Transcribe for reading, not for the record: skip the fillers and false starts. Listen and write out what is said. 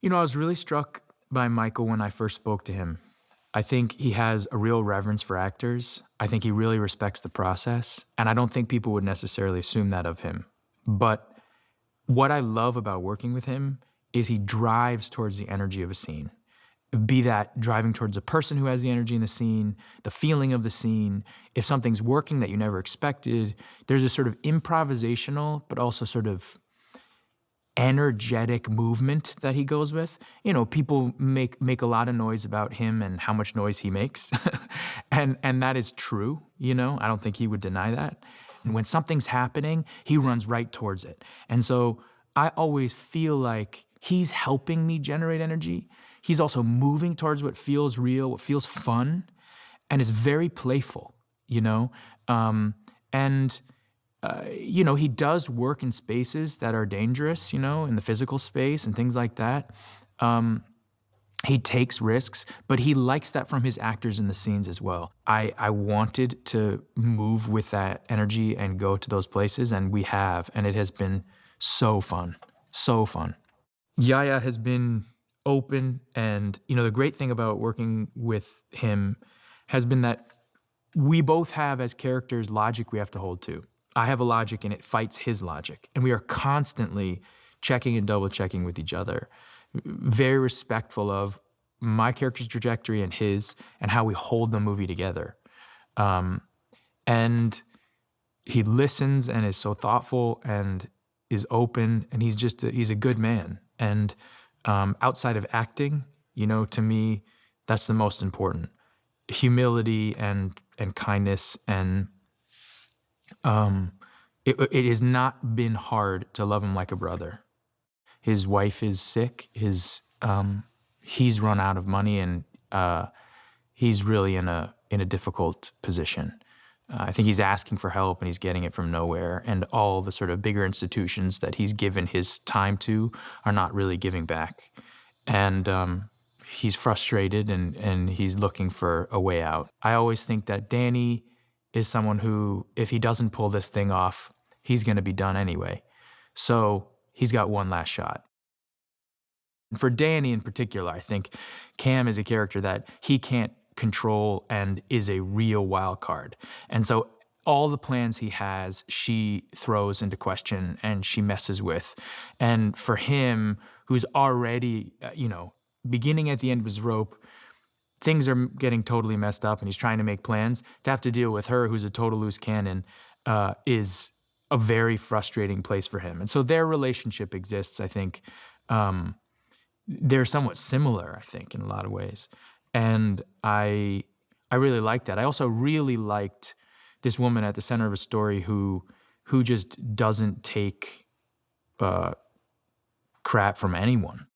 I was really struck by Michael when I first spoke to him. I think he has a real reverence for actors. I think he really respects the process, and I don't think people would necessarily assume that of him. But what I love about working with him is he drives towards the energy of a scene. Be that driving towards a person who has the energy in the scene, the feeling of the scene. If something's working that you never expected, there's a sort of improvisational, but also sort of energetic movement that he goes with. People make a lot of noise about him and how much noise he makes. and that is true, I don't think he would deny that. And when something's happening, he runs right towards it. And so I always feel like he's helping me generate energy. He's also moving towards what feels real, what feels fun, and is very playful, and he does work in spaces that are dangerous, in the physical space and things like that. He takes risks, but he likes that from his actors in the scenes as well. I wanted to move with that energy and go to those places, and we have, and it has been so fun, so fun. Yahya has been open, and the great thing about working with him has been that we both have, as characters, logic we have to hold to. I have a logic and it fights his logic. And we are constantly checking and double checking with each other. Very respectful of my character's trajectory and his, and how we hold the movie together. And he listens and is so thoughtful and is open, and he's a good man. And outside of acting, to me, that's the most important. Humility and kindness, and it has not been hard to love him like a brother. His wife is sick. He's run out of money, and he's really in a difficult position. I think he's asking for help, and he's getting it from nowhere. And all the sort of bigger institutions that he's given his time to are not really giving back. And he's frustrated, and he's looking for a way out. I always think that Danny is someone who, if he doesn't pull this thing off, he's going to be done anyway. So he's got one last shot. For Danny in particular, I think Cam is a character that he can't control and is a real wild card. And so all the plans he has, she throws into question and she messes with. And for him, who's already, beginning at the end of his rope, things are getting totally messed up and he's trying to make plans, to have to deal with her, who's a total loose cannon, is a very frustrating place for him. And so their relationship exists, I think. They're somewhat similar, I think, in a lot of ways. And I really liked that. I also really liked this woman at the center of a story who just doesn't take crap from anyone.